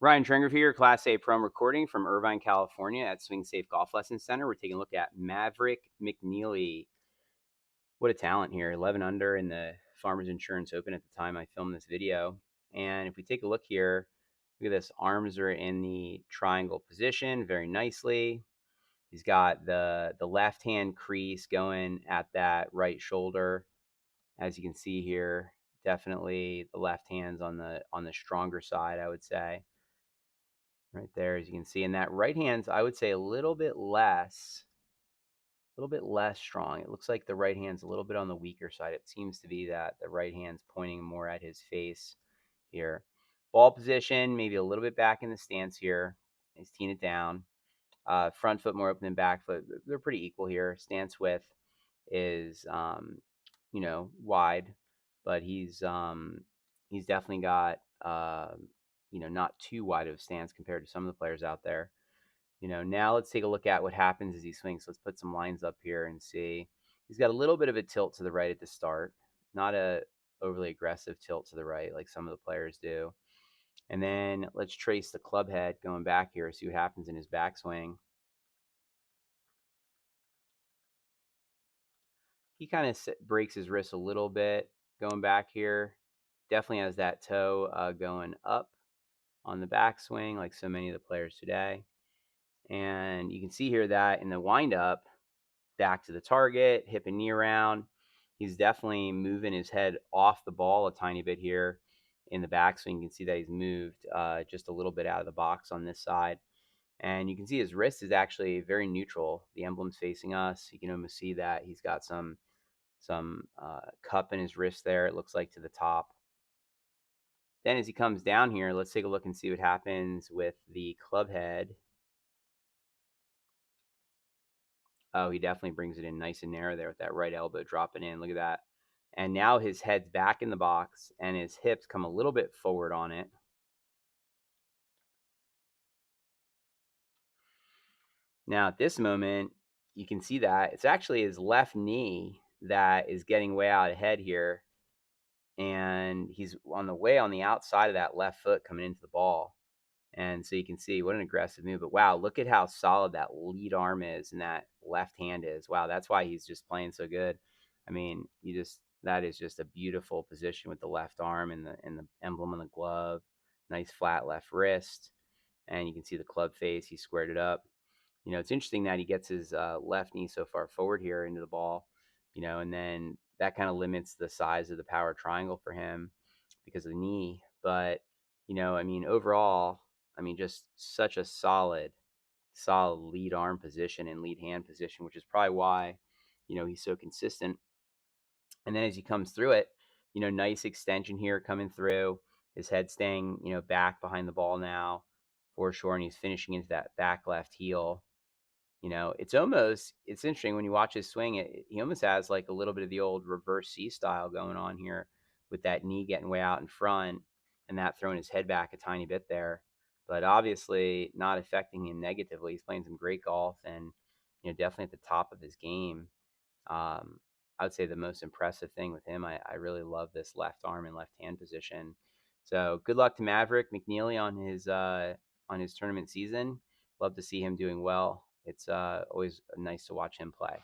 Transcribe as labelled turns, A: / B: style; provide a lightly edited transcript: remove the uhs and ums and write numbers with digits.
A: Ryan Tringer here, Class A Pro recording from Irvine, California at Swing Safe Golf Lesson Center. We're taking a look at Mavrick McNealy. What a talent here. 11 under in the Farmers Insurance Open at the time I filmed this video. And if we take a look here, look at this. Arms are in the triangle position very nicely. He's got the left hand crease going at that right shoulder. As you can see here, definitely the left hand's on the stronger side, I would say. Right there, as you can see. And that right hand's, I would say, a little bit less strong. It looks like the right hand's a little bit on the weaker side. It seems to be that the right hand's pointing more at his face here. Ball position, maybe a little bit back in the stance here. He's teeing it down. Front foot more open than back foot. They're pretty equal here. Stance width is, wide, but he's definitely got, not too wide of a stance compared to some of the players out there. Now let's take a look at what happens as he swings. Let's put some lines up here and see. He's got a little bit of a tilt to the right at the start, not a overly aggressive tilt to the right like some of the players do. And then let's trace the club head going back here, see what happens in his backswing. He kind of breaks his wrist a little bit going back here. Definitely has that toe going up on the backswing like so many of the players today. And you can see here that in the windup, back to the target, hip and knee around. He's definitely moving his head off the ball a tiny bit here in the backswing. You can see that he's moved just a little bit out of the box on this side. And you can see his wrist is actually very neutral. The emblem's facing us. You can almost see that he's got some cup in his wrist there, it looks like, to the top. Then as he comes down here, let's take a look and see what happens with the club head. Oh, he definitely brings it in nice and narrow there with that right elbow dropping in. Look at that. And now his head's back in the box and his hips come a little bit forward on it. Now at this moment, you can see that it's actually his left knee that is getting way out ahead here. And he's on the way on the outside of that left foot coming into the ball. And so you can see what an aggressive move. But wow, look at how solid that lead arm is and that left hand is. Wow, that's why he's just playing so good. I mean, that is just a beautiful position with the left arm and the emblem on the glove. Nice flat left wrist. And you can see the club face. He squared it up. It's interesting that he gets his left knee so far forward here into the ball, and then that kind of limits the size of the power triangle for him because of the knee. But, overall, just such a solid lead arm position and lead hand position, which is probably why, he's so consistent. And then as he comes through it, nice extension here coming through. His head staying, back behind the ball now for sure. And he's finishing into that back left heel. It's interesting when you watch his swing, he almost has like a little bit of the old reverse C style going on here with that knee getting way out in front and that throwing his head back a tiny bit there. But obviously not affecting him negatively. He's playing some great golf and, definitely at the top of his game. I would say the most impressive thing with him, I really love this left arm and left hand position. So good luck to Mavrick McNealy on his tournament season. Love to see him doing well. It's always nice to watch him play.